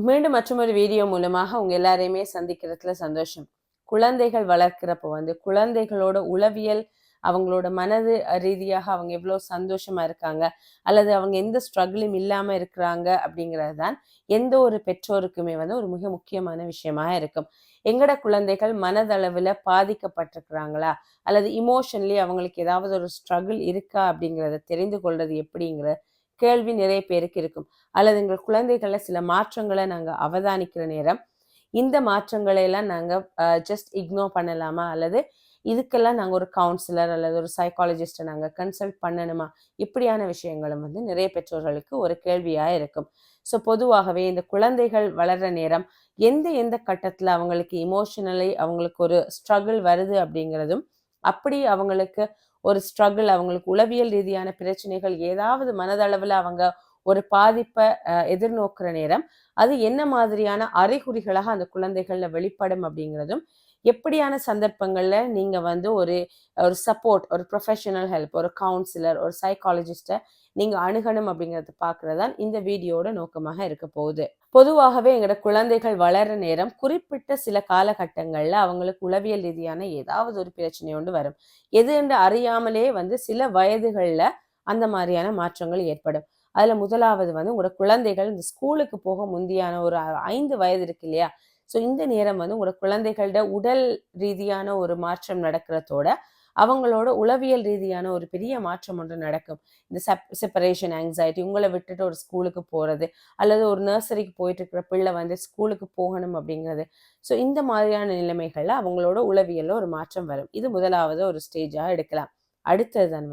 மீண்டும் மற்றொரு வீடியோ மூலமாக உங்க எல்லாரையுமே சந்திக்கிறதுல சந்தோஷம். குழந்தைகள் வளர்க்கிறப்போ குழந்தைகளோட உளவியல், அவங்களோட மனது ரீதியாக அவங்க எவ்வளோ சந்தோஷமா இருக்காங்க, அல்லது அவங்க எந்த ஸ்ட்ரகிளும் இல்லாம இருக்கிறாங்க அப்படிங்கிறது தான் எந்த ஒரு பெற்றோருக்குமே ஒரு மிக முக்கியமான விஷயமா இருக்கும். எங்கட குழந்தைகள் மனதளவுல பாதிக்கப்பட்டிருக்கிறாங்களா, அல்லது இமோஷனலி அவங்களுக்கு ஏதாவது ஒரு ஸ்ட்ரகிள் இருக்கா அப்படிங்கிறத தெரிந்து கொள்றது எப்படிங்கிற கேள்வி நிறைய பேருக்கு இருக்கும். அல்லது எங்கள் குழந்தைகள சில மாற்றங்களை நாங்க அவதானிக்கிற நேரம், இந்த மாற்றங்களை எல்லாம் நாங்க ஜஸ்ட் இக்னோர் பண்ணலாமா, அல்லது இதுக்கெல்லாம் நாங்க ஒரு கவுன்சிலர் அல்லது ஒரு சைக்காலஜிஸ்ட்டை நாங்க கன்சல்ட் பண்ணணுமா, இப்படியான விஷயங்களும் நிறைய பெற்றோர்களுக்கு ஒரு கேள்வியா இருக்கும். ஸோ பொதுவாகவே இந்த குழந்தைகள் வளர்ற நேரம் எந்த கட்டத்துல அவங்களுக்கு இமோஷனலி அவங்களுக்கு ஒரு ஸ்ட்ரகிள் வருது அப்படிங்கிறதும், அப்படி அவங்களுக்கு ஒரு ஸ்ட்ரகிள், அவங்களுக்கு உளவியல் ரீதியான பிரச்சனைகள், ஏதாவது மனதளவுல அவங்க ஒரு பாதிப்பை எதிர்நோக்குற நேரம் அது என்ன மாதிரியான அறிகுறிகளாக அந்த குழந்தைகள்ல வெளிப்படும் அப்படிங்கிறதும், எப்படியான சந்தர்ப்பங்கள்ல நீங்க ஒரு ஒரு சப்போர்ட், ஒரு ப்ரொஃபஷனல் ஹெல்ப், ஒரு கவுன்சிலர், ஒரு சைக்காலஜிஸ்ட்டை நீங்க அணுகணும் அப்படிங்கிறத பார்க்கறதான் இந்த வீடியோட நோக்கமாக இருக்க போகுது. பொதுவாகவே எங்களோட குழந்தைகள் வளர்ற நேரம் குறிப்பிட்ட சில காலகட்டங்கள்ல அவங்களுக்கு உளவியல் ரீதியான ஏதாவது ஒரு பிரச்சனை ஒன்று வரும். எது என்று அறியாமலே சில வயதுகள்ல அந்த மாதிரியான மாற்றங்கள் ஏற்படும். அதுல முதலாவது உங்களோட குழந்தைகள் இந்த ஸ்கூலுக்கு போக முந்தியான ஒரு 5 வயது இருக்கு இல்லையா, ஸோ இந்த நேரம் உங்களோட குழந்தைகளோட உடல் ரீதியான ஒரு மாற்றம் நடக்கிறதோட அவங்களோட உளவியல் ரீதியான ஒரு பெரிய மாற்றம் ஒன்று நடக்கும். இந்த செப்பரேஷன் ஆங்ஸைட்டி, உங்களை விட்டுட்டு ஒரு ஸ்கூலுக்கு போறது, அல்லது ஒரு நர்சரிக்கு போயிட்டு இருக்கிற பிள்ளை ஸ்கூலுக்கு போகணும் அப்படிங்கிறது. ஸோ இந்த மாதிரியான நிலைமைகள்ல அவங்களோட உளவியல்ல ஒரு மாற்றம் வரும். இது முதலாவது ஒரு ஸ்டேஜாக எடுக்கலாம். அடுத்தது தான்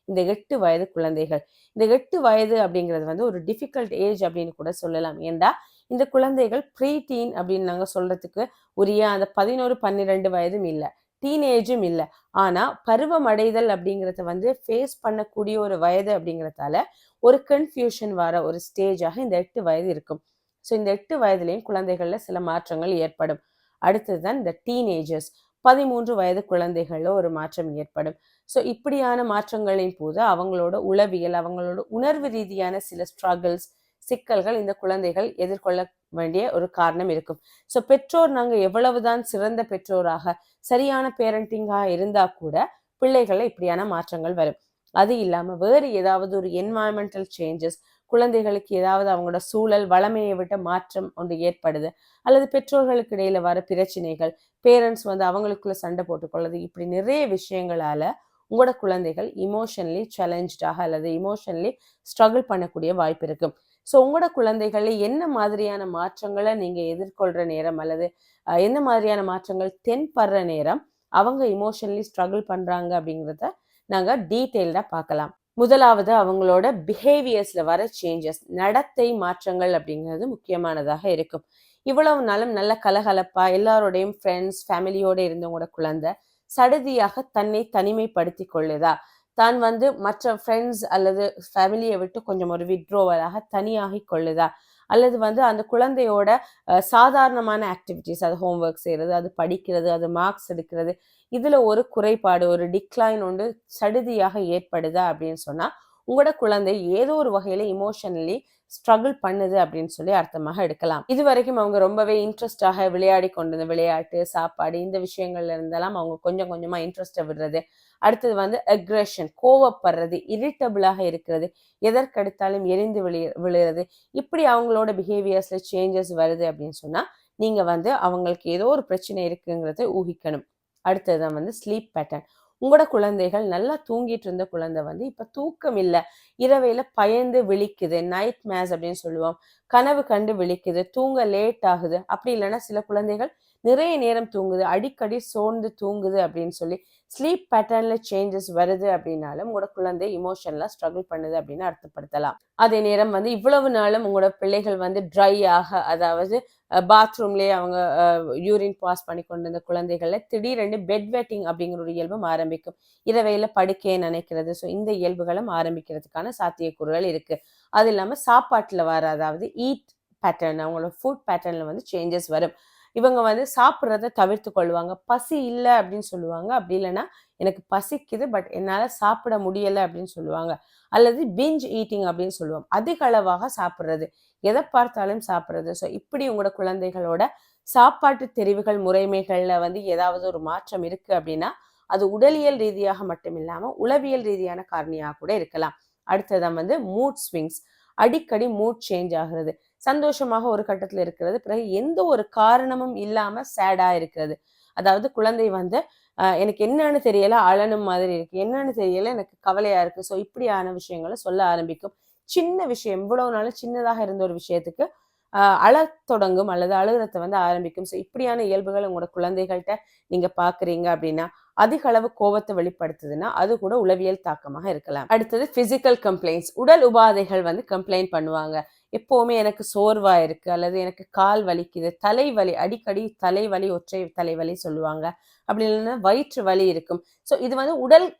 இந்த 8 வயது குழந்தைகள். இந்த 8 வயது அப்படிங்கிறது ஒரு டிஃபிகல்ட் ஏஜ் அப்படின்னு கூட சொல்லலாம். ஏண்டா இந்த குழந்தைகள் ப்ரீ டீன் அப்படின்னு நாங்க சொல்றதுக்கு உரிய அந்த 11, 12 வயதும் இல்லை, டீனேஜும் இல்லை. ஆனா பருவம் அடைதல் அப்படிங்கிறத ஃபேஸ் பண்ணக்கூடிய ஒரு வயது அப்படிங்கிறதால ஒரு கன்ஃபியூஷன் வர ஒரு ஸ்டேஜாக இந்த 8 வயது இருக்கும். ஸோ இந்த 8 வயதுலையும் குழந்தைகள்ல சில மாற்றங்கள் ஏற்படும். அடுத்ததுதான் இந்த டீனேஜர்ஸ், 13 வயது குழந்தைகள்ல ஒரு மாற்றம் ஏற்படும். ஸோ இப்படியான மாற்றங்களின் போது அவங்களோட உளவியல், அவங்களோட உணர்வு ரீதியான சில ஸ்ட்ரகிள்ஸ், சிக்கல்கள் இந்த குழந்தைகள் எதிர்கொள்ள வேண்டிய ஒரு காரணம் இருக்கும். ஸோ பெற்றோர் நாங்க எவ்வளவுதான் சிறந்த பெற்றோராக, சரியான பேரண்டிங்காக இருந்தா கூட பிள்ளைகள்ல இப்படியான மாற்றங்கள் வரும். அது இல்லாம வேறு ஏதாவது ஒரு என்வாயன்மெண்டல் சேஞ்சஸ், குழந்தைகளுக்கு ஏதாவது அவங்களோட சூழல் வளமையை விட்ட மாற்றம் ஒன்று ஏற்படுது, அல்லது பெற்றோர்களுக்கு இடையில வர பிரச்சனைகள், பேரண்ட்ஸ் அவங்களுக்குள்ள சண்டை போட்டுக்கொள்ளுது, இப்படி நிறைய விஷயங்களால உங்களோட குழந்தைகள் இமோஷனலி சேலஞ்சாக அல்லது இமோஷனலி ஸ்ட்ரகிள் பண்ணக்கூடிய வாய்ப்பு இருக்கும். ஸோ உங்களோட குழந்தைகள்ல என்ன மாதிரியான மாற்றங்களை நீங்க எதிர்கொள்ற நேரம், அல்லது என்ன மாதிரியான மாற்றங்கள் தென்படுற நேரம் அவங்க இமோஷனலி ஸ்ட்ரகிள் பண்றாங்க அப்படிங்கிறத நாங்க டீட்டெயில்டா பார்க்கலாம். முதலாவது அவங்களோட பிஹேவியர்ஸ்ல வர சேஞ்சஸ், நடத்தை மாற்றங்கள் அப்படிங்கிறது முக்கியமானதாக இருக்கும். இவ்வளவு நாளும் நல்ல கலகலப்பா எல்லாரோடையும் ஃப்ரெண்ட்ஸ் ஃபேமிலியோட இருந்தவங்களோட குழந்தை சடுதியாக தன்னை தனிமைப்படுத்தி கொள்ளுதா, தான் மற்ற ஃப்ரெண்ட்ஸ் அல்லது ஃபேமிலியை விட்டு கொஞ்சம் ஒரு விட்ரோவலாக தனியாகி கொள்ளுதா, அல்லது அந்த குழந்தையோட சாதாரணமான ஆக்டிவிட்டிஸ், அது ஹோம்ஒர்க் செய்யறது, அது படிக்கிறது, அது மார்க்ஸ் எடுக்கிறது, இதுல ஒரு குறைபாடு, ஒரு டிக்ளைன் ஒன்று சடுதியாக ஏற்படுதா அப்படின்னு சொன்னா உங்களோட குழந்தை ஏதோ ஒரு வகையில இமோஷனலி ஸ்ட்ரகிள் பண்ணுது அப்படின்னு சொல்லி அர்த்தமாக எடுக்கலாம். இது வரைக்கும் அவங்க ரொம்பவே இன்ட்ரெஸ்டாக விளையாடி கொண்டது, விளையாட்டு, சாப்பாடு, இந்த விஷயங்கள்ல இருந்தெல்லாம் அவங்க கொஞ்சம் கொஞ்சமா இன்ட்ரெஸ்ட்டை விடுறது. அடுத்தது அக்ரெஷன், கோவப்படுறது, இரிட்டபிளாக இருக்கிறது, எதற்கெடுத்தாலும் எரிந்து விழுறது, இப்படி அவங்களோட பிஹேவியர்ஸ்ல சேஞ்சஸ் வருது அப்படின்னு சொன்னா நீங்க அவங்களுக்கு ஏதோ ஒரு பிரச்சனை இருக்குங்கிறத ஊகிக்கணும். அடுத்ததுதான் ஸ்லீப் பேட்டர்ன். உங்களோட குழந்தைகள் நல்லா தூங்கிட்டு இருந்த குழந்தை இப்ப தூக்கம் இல்லை, இரவையில பயந்து விழிக்குது, நைட் மேஸ் அப்படின்னு சொல்லுவோம், கனவு கண்டு விழிக்குது, தூங்க லேட் ஆகுது. அப்படி இல்லைன்னா சில குழந்தைகள் நிறைய நேரம் தூங்குது, அடிக்கடி சோர்ந்து தூங்குது அப்படின்னு சொல்லி ஸ்லீப் பேட்டர்ன்ல சேஞ்சஸ் வருது அப்படின்னாலும் உங்களோட குழந்தை இமோஷனலா ஸ்ட்ரகிள் பண்ணுது அப்படின்னு அர்த்தப்படுத்தலாம். அதே நேரம் இவ்வளவு நாளும் உங்களோட பிள்ளைகள் ட்ரை ஆக, அதாவது பாத்ரூம்லேயே அவங்க யூரின் பாஸ் பண்ணி கொண்டு இருந்த குழந்தைகள்ல திடீரென்று பெட் வெட்டிங் அப்படிங்கிற ஒரு இயல்பும் ஆரம்பிக்கும். இரவையில படுக்கையை நினைக்கிறது. ஸோ இந்த இயல்புகளும் ஆரம்பிக்கிறதுக்கான சாத்தியக்கூறுகள் இருக்கு. அது இல்லாம சாப்பாட்டுல வர, அதாவது ஈட் பேட்டர்ன், அவங்களோட ஃபுட் பேட்டர்ன்ல சேஞ்சஸ் வரும். இவங்க சாப்பிட்றத தவிர்த்து கொள்வாங்க. பசி இல்லை அப்படின்னு சொல்லுவாங்க, அப்படி இல்லைன்னா எனக்கு பசிக்குது பட் என்னால சாப்பிட முடியலை அப்படின்னு சொல்லுவாங்க. அல்லது பிஞ்ச் ஈட்டிங் அப்படின்னு சொல்லுவோம், அதிக அளவாக சாப்பிட்றது. எதை பார்த்தாலும் சாப்பிட்றது. ஸோ இப்படி உங்களோட குழந்தைகளோட சாப்பாட்டு தெரிவுகள் முறைமைகள்ல வந்து ஏதாவது ஒரு மாற்றம் இருக்கு அப்படின்னா அது உடலியல் ரீதியாக மட்டும் இல்லாம உளவியல் ரீதியான காரணியாக கூட இருக்கலாம். அடுத்ததான் வந்து மூட் ஸ்விங்ஸ், அடிக்கடி மூட் சேஞ்ச் ஆகுறது. சந்தோஷமாக ஒரு கட்டத்துல இருக்கிறது, பிறகு எந்த ஒரு காரணமும் இல்லாம சேடா இருக்கிறது. அதாவது குழந்தை வந்து எனக்கு என்னன்னு தெரியல, அழனும் மாதிரி இருக்கு, என்னன்னு தெரியல, எனக்கு கவலையா இருக்கு. ஸோ இப்படியான விஷயங்களை சொல்ல ஆரம்பிக்கும். சின்ன விஷயம், இவ்வளவு நாளும் சின்னதாக இருந்த ஒரு விஷயத்துக்கு அழத் தொடங்கும் அல்லது அழுகிறத வந்து ஆரம்பிக்கும். ஸோ இப்படியான இயல்புகள் உங்களோட குழந்தைகள்கிட்ட நீங்க பாக்குறீங்க அப்படின்னா, அதிக அளவு கோபத்தை வெளிப்படுத்துதுன்னா அது கூட உளவியல் தாக்கமாக இருக்கலாம். அடுத்தது பிசிக்கல் கம்ப்ளைண்ட்ஸ், உடல் உபாதைகள் வந்து கம்ப்ளைண்ட் பண்ணுவாங்க. எப்பவுமே எனக்கு சோர்வா இருக்கு, அல்லது எனக்கு கால் வலிக்குது, தலைவலி, அடிக்கடி தலைவலி, ஒற்றை தலைவலி சொல்லுவாங்க. அப்படி இல்லைன்னா வயிற்று வலி இருக்கும். ஸோ இது வந்து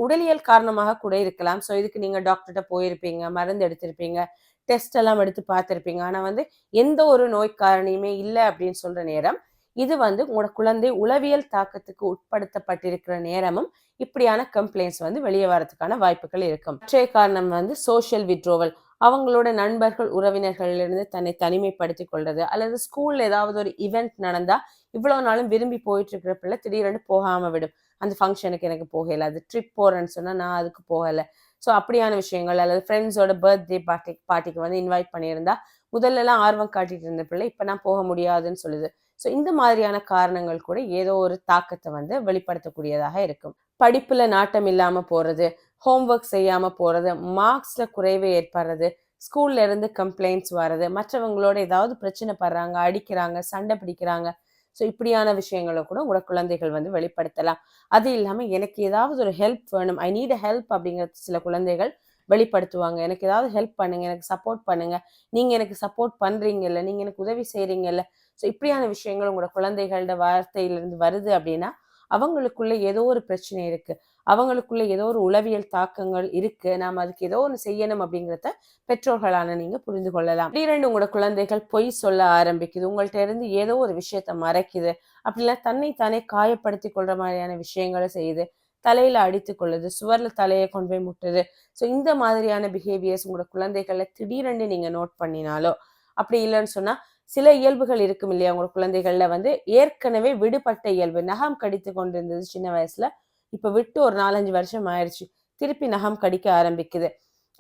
உடலியல் காரணமாக கூட இருக்கலாம். ஸோ இதுக்கு நீங்க டாக்டர்கிட்ட போயிருப்பீங்க, மருந்து எடுத்திருப்பீங்க, டெஸ்ட் எல்லாம் எடுத்து பார்த்திருப்பீங்க. ஆனா வந்து எந்த ஒரு நோய் காரணியுமே இல்லை அப்படின்னு சொல்ற நேரம் இது வந்து உங்களோட குழந்தை உளவியல் தாக்கத்துக்கு உட்படுத்தப்பட்டிருக்கிற நேரமும் இப்படியான கம்ப்ளைண்ட்ஸ் வந்து வெளியே வரதுக்கான வாய்ப்புகள் இருக்கும். மற்ற காரணம் வந்து சோஷியல் விட்ரோவல், அவங்களோட நண்பர்கள் உறவினர்களிலிருந்து தன்னை தனிமைப்படுத்திக் கொள்றது, அல்லது ஸ்கூல்ல ஏதாவது ஒரு இவெண்ட் நடந்தா இவ்வளவு நாளும் விரும்பி போயிட்டு இருக்கிற பிள்ளை திடீரென்று போகாம விடும். அந்த ஃபங்க்ஷனுக்கு எனக்கு போகல, அது ட்ரிப் போறேன்னு சொன்னா நான் அதுக்கு போகல. ஸோ அப்படியான விஷயங்கள், அல்லது ஃப்ரெண்ட்ஸோட பர்த்டே பார்ட்டிக்கு வந்து இன்வைட் பண்ணியிருந்தா முதல்ல எல்லாம் ஆர்வம் காட்டிட்டு இருந்த பிள்ளை இப்ப நான் போக முடியாதுன்னு சொல்லுது. ஸோ இந்த மாதிரியான காரணங்கள் கூட ஏதோ ஒரு தாக்கத்தை வந்து வெளிப்படுத்தக்கூடியதாக இருக்கும். படிப்புல நாட்டம் இல்லாம போறது, ஹோம்ஒர்க் செய்யாம போறது, மார்க்ஸ்ல குறைவு ஏற்படுறது, ஸ்கூல்ல இருந்து கம்ப்ளைண்ட்ஸ் வர்றது, மற்றவங்களோட ஏதாவது பிரச்சனை படுறாங்க, அடிக்கிறாங்க, சண்டை பிடிக்கிறாங்க. ஸோ இப்படியான விஷயங்களை கூட உங்களோட குழந்தைகள் வந்து வெளிப்படுத்தலாம். அது இல்லாம எனக்கு ஏதாவது ஒரு ஹெல்ப் வேணும், ஐ நீட் அ ஹெல்ப் அப்படிங்கிறது சில குழந்தைகள் வெளிப்படுத்துவாங்க. எனக்கு ஏதாவது ஹெல்ப் பண்ணுங்க, எனக்கு சப்போர்ட் பண்ணுங்க, நீங்க எனக்கு சப்போர்ட் பண்றீங்கல்ல, நீங்க எனக்கு உதவி செய்றீங்கல்ல. ஸோ இப்படியான விஷயங்கள் உங்களோட குழந்தைகளோட வார்த்தையிலிருந்து வருது அப்படின்னா அவங்களுக்குள்ள ஏதோ ஒரு பிரச்சனை இருக்கு, அவங்களுக்குள்ள ஏதோ ஒரு உளவியல் தாக்கங்கள் இருக்கு, நாம அதுக்கு ஏதோ ஒன்று செய்யணும் அப்படிங்கிறத பெற்றோர்களான நீங்க புரிந்து கொள்ளலாம். திடீரென்று உங்களோட குழந்தைகள் பொய் சொல்ல ஆரம்பிக்குது, உங்கள்ட்ட இருந்து ஏதோ ஒரு விஷயத்த மறைக்குது, அப்படிலாம் தன்னை தானே காயப்படுத்தி கொள்ற மாதிரியான விஷயங்களை செய்யுது, தலையில அடித்து கொள்ளுது, சுவர்ல தலையை கொண்டு போய் முட்டுது. ஸோ இந்த மாதிரியான பிஹேவியர்ஸ் உங்களோட குழந்தைகளை திடீரென்று நீங்க நோட் பண்ணினாலோ, அப்படி இல்லைன்னு சொன்னா சில இயல்புகள் இருக்கும் இல்லையா உங்க குழந்தைகள்ல வந்து ஏற்கனவே விடுபட்ட இயல்பு, நகம் கடித்து கொண்டிருந்தது சின்ன வயசுல, இப்ப விட்டு ஒரு 4-5 வருஷம் ஆயிடுச்சு, திருப்பி நகம் கடிக்க ஆரம்பிக்குது,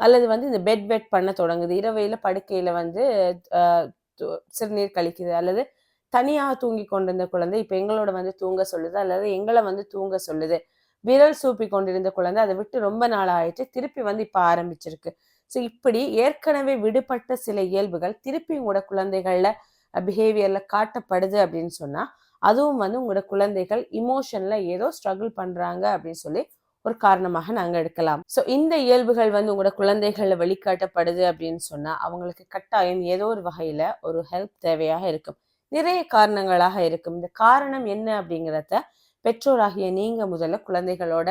அல்லது வந்து இந்த பெட் வெட் பண்ண தொடங்குது, இரவையில படுக்கையில வந்து சிறுநீர் கழிக்குது, அல்லது தனியாக தூங்கி கொண்டிருந்த குழந்தை இப்ப எங்களோட வந்து தூங்க சொல்லுது, அல்லது எங்களை வந்து தூங்க சொல்லுது, விரல் சூப்பி கொண்டிருந்த குழந்தை அதை விட்டு ரொம்ப நாள் ஆயிடுச்சு, திருப்பி வந்து இப்ப ஆரம்பிச்சிருக்கு. ஸோ இப்படி ஏற்கனவே விடுபட்ட சில இயல்புகள் திருப்பி உங்களோட குழந்தைகள்ல பிஹேவியர்ல காட்டப்படுது அப்படின்னு சொன்னா அதுவும் வந்து உங்களோட குழந்தைகள் இமோஷன்ல ஏதோ ஸ்ட்ரகிள் பண்றாங்க அப்படின்னு சொல்லி ஒரு காரணமாக நாங்க எடுக்கலாம். ஸோ இந்த இயல்புகள் வந்து உங்களோட குழந்தைகள்ல வெளிக்காட்டப்படுது அப்படின்னு சொன்னா அவங்களுக்கு கட்டாயம் ஏதோ ஒரு வகையில ஒரு ஹெல்ப் தேவையாக இருக்கும், நிறைய காரணங்களாக இருக்கும். இந்த காரணம் என்ன அப்படிங்கிறத பெற்றோராகிய நீங்க முதல்ல குழந்தைகளோட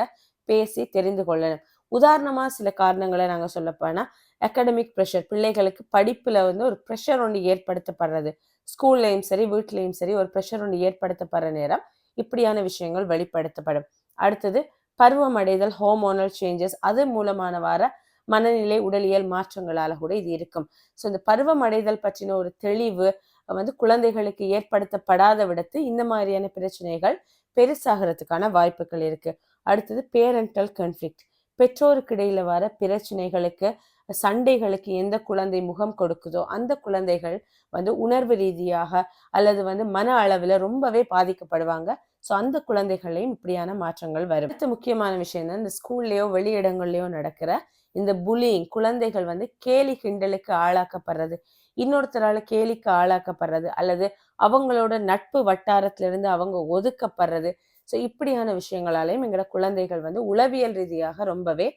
பேசி தெரிந்து கொள்ளணும். உதாரணமா சில காரணங்களை நாங்க சொல்லப்போனா அகாடமிக் ப்ரெஷர், பிள்ளைகளுக்கு படிப்புல வந்து ஒரு ப்ரெஷர் ஒன்று ஏற்படுத்தப்படுறது, ஸ்கூல்லையும் சரி வீட்லையும் சரி ஒரு ப்ரெஷர் ஒன்று ஏற்படுத்தப்படுற நேரம் இப்படியான விஷயங்கள் வெளிப்படுத்தப்படும். அடுத்தது பருவமடைதல், ஹோமோனல் சேஞ்சஸ், அது மூலமான வர மனநிலை உடலியல் மாற்றங்களால கூட இது இருக்கும். ஸோ இந்த பருவமடைதல் பற்றின ஒரு தெளிவு வந்து குழந்தைகளுக்கு ஏற்படுத்தப்படாத விடத்து இந்த மாதிரியான பிரச்சனைகள் பெருசாகிறதுக்கான வாய்ப்புகள் இருக்கு. அடுத்தது பேரண்டல் கன்ஃப்ளிக்ட், பெற்றோருக்கு இடையில வர பிரச்சனைகளுக்கு, சண்டைகளுக்கு எந்த குழந்தை முகம் கொடுக்குதோ அந்த குழந்தைகள் வந்து உணர்வு ரீதியாக அல்லது வந்து மன அளவில் ரொம்பவே பாதிக்கப்படுவாங்க. ஸோ அந்த குழந்தைகளையும் இப்படியான மாற்றங்கள் வரும். அடுத்த முக்கியமான விஷயம் தான் இந்த ஸ்கூல்லையோ வெளியிடங்கள்லையோ நடக்கிற இந்த புல்லிங், குழந்தைகள் வந்து கேலி கிண்டலுக்கு ஆளாக்கப்படுறது, இன்னொருத்தரால கேலிக்கு ஆளாக்கப்படுறது, அல்லது அவங்களோட நட்பு வட்டாரத்திலிருந்து அவங்க ஒதுக்கப்படுறது. ஸோ இப்படியான விஷயங்களாலையும் எங்களோட குழந்தைகள் வந்து உளவியல் ரீதியாக ரொம்பவே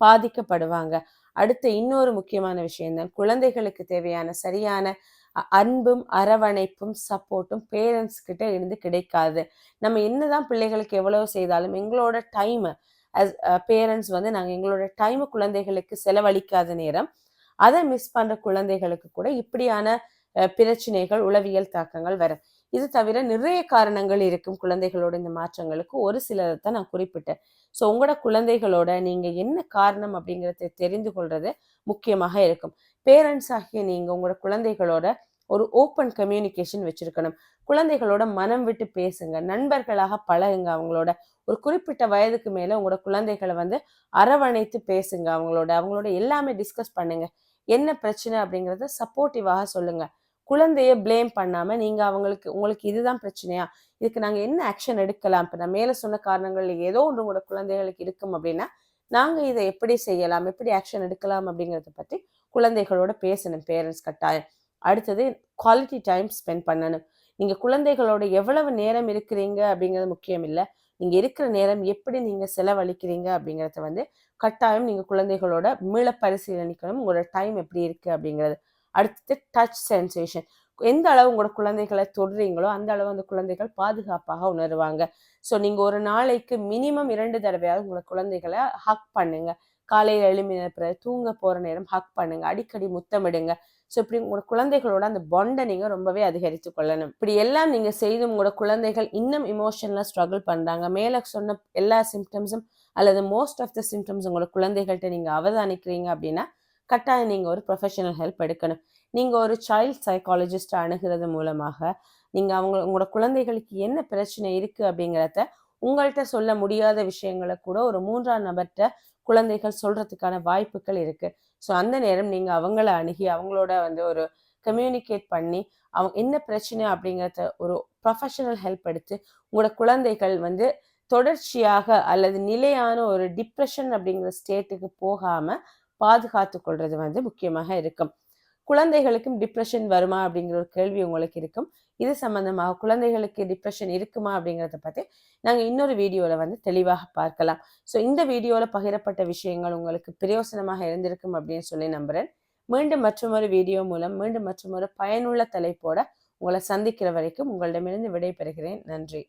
பாதிக்கப்படுவாங்க. அடுத்த இன்னொரு முக்கியமான விஷயம்தான் குழந்தைகளுக்கு தேவையான சரியான அன்பும் அரவணைப்பும் சப்போர்ட்டும் பேரண்ட்ஸ் கிட்ட இருந்து கிடைக்காது. நம்ம என்னதான் பிள்ளைகளுக்கு எவ்வளவு செய்தாலும் எங்களோட டைம் அஸ் பேரண்ட்ஸ் வந்து நாங்கள் எங்களோட டைம் குழந்தைகளுக்கு செலவழிக்காத நேரம் அதை மிஸ் பண்ற குழந்தைகளுக்கு கூட இப்படியான பிரச்சனைகள், உளவியல் தாக்கங்கள் வரும். இது தவிர நிறைய காரணங்கள் இருக்கும் குழந்தைகளோட இந்த மாற்றங்களுக்கு. ஒரு சிலதை தான் நான் குறிப்பிட்டேன். ஸோ உங்களோட குழந்தைகளோட நீங்க என்ன காரணம் அப்படிங்கிறத தெரிந்து கொள்றது முக்கியமாக இருக்கும். பேரண்ட்ஸ் ஆகிய நீங்க உங்களோட குழந்தைகளோட ஒரு ஓப்பன் கம்யூனிகேஷன் வச்சிருக்கணும். குழந்தைகளோட மனம் விட்டு பேசுங்க, நண்பர்களாக பழகுங்க. அவங்களோட ஒரு குறிப்பிட்ட வயதுக்கு மேல உங்களோட குழந்தைகளை அரவணைத்து பேசுங்க. அவங்களோட எல்லாமே டிஸ்கஸ் பண்ணுங்க. என்ன பிரச்சனை அப்படிங்கிறத சப்போர்ட்டிவாக சொல்லுங்க. குழந்தைய பிளேம் பண்ணாம நீங்க உங்களுக்கு இதுதான் பிரச்சனையா, இதுக்கு நாங்க என்ன ஆக்ஷன் எடுக்கலாம், இப்ப நான் மேல சொன்ன காரணங்கள்ல ஏதோ ஒன்று உங்களோட குழந்தைகளுக்கு இருக்கும் அப்படின்னா நாங்க இதை எப்படி செய்யலாம், எப்படி ஆக்ஷன் எடுக்கலாம் அப்படிங்கிறத பத்தி குழந்தைகளோட பேசணும் பேரண்ட்ஸ் கட்டாயம். அடுத்தது குவாலிட்டி டைம் ஸ்பெண்ட் பண்ணணும். நீங்க குழந்தைகளோட எவ்வளவு நேரம் இருக்கிறீங்க அப்படிங்கிறது முக்கியம் இல்லை, நீங்க இருக்கிற நேரம் எப்படி நீங்க செலவழிக்கிறீங்க அப்படிங்கிறத கட்டாயம் நீங்க குழந்தைகளோட மீள பரிசீலனிக்கணும். உங்களோட டைம் எப்படி இருக்கு அப்படிங்கிறது. அடுத்தது டச் சென்சேஷன். எந்த அளவு உங்களோட குழந்தைகளை தொடுறீங்களோ அந்த அளவு அந்த குழந்தைகள் பாதுகாப்பாக உணருவாங்க. ஸோ நீங்க ஒரு நாளைக்கு மினிமம் 2 தடவையாவது உங்களோட குழந்தைகளை ஹக் பண்ணுங்க. காலையில் எழுப்பின பிறகு தூங்க போற நேரம் ஹக் பண்ணுங்க, அடிக்கடி முத்தமிடுங்க. ஸோ இப்படி உங்களோட குழந்தைகளோட அந்த பாண்டை நீங்க ரொம்பவே அதிகரித்து கொள்ளணும். இப்படி எல்லாம் நீங்க செய்து உங்களோட குழந்தைகள் இன்னும் இமோஷனலா ஸ்ட்ரகிள் பண்றாங்க, மேல சொன்ன எல்லா சிம்டம்ஸும் அல்லது மோஸ்ட் ஆஃப் த சிம்டம்ஸ் உங்களோட குழந்தைகள்கிட்ட நீங்க அவதானிக்கிறீங்க அப்படின்னா கட்டாயம் நீங்க ஒரு ப்ரொஃபஷனல் ஹெல்ப் எடுக்கணும். நீங்க ஒரு சைல்ட் சைக்காலஜிஸ்ட் அணுகிறது மூலமாக நீங்க உங்களோட குழந்தைகளுக்கு என்ன பிரச்சனை இருக்கு அப்படிங்கிறத உங்கள்கிட்ட சொல்ல முடியாத விஷயங்களை கூட ஒரு 3ஆம் நபர்கிட்ட குழந்தைகள் சொல்றதுக்கான வாய்ப்புகள் இருக்கு. ஸோ அந்த நேரம் நீங்க அவங்கள அணுகி அவங்களோட ஒரு கம்யூனிகேட் பண்ணி அவங்க என்ன பிரச்சனை அப்படிங்கிறத ஒரு ப்ரொஃபஷனல் ஹெல்ப் எடுத்து உங்களோட குழந்தைகள் தொடர்ச்சியாக அல்லது நிலையான ஒரு டிப்ரெஷன் அப்படிங்கிற ஸ்டேட்டுக்கு போகாம பாதுகாத்து கொள்றது முக்கியமாக இருக்கும். குழந்தைகளுக்கும் டிப்ரெஷன் வருமா அப்படிங்கிற ஒரு கேள்வி உங்களுக்கு இருக்கும். இது சம்பந்தமாக குழந்தைகளுக்கு டிப்ரெஷன் இருக்குமா அப்படிங்கிறத பத்தி நாங்க இன்னொரு வீடியோல தெளிவாக பார்க்கலாம். ஸோ இந்த வீடியோல பகிரப்பட்ட விஷயங்கள் உங்களுக்கு பிரயோசனமாக இருந்திருக்கும் அப்படின்னு சொல்லி நம்புறேன். மீண்டும் மற்றொரு வீடியோ மூலம் மீண்டும் மற்றொரு பயனுள்ள தலைப்போட உங்களை சந்திக்கிற வரைக்கும் உங்களிடமிருந்து விடைபெறுகிறேன். நன்றி.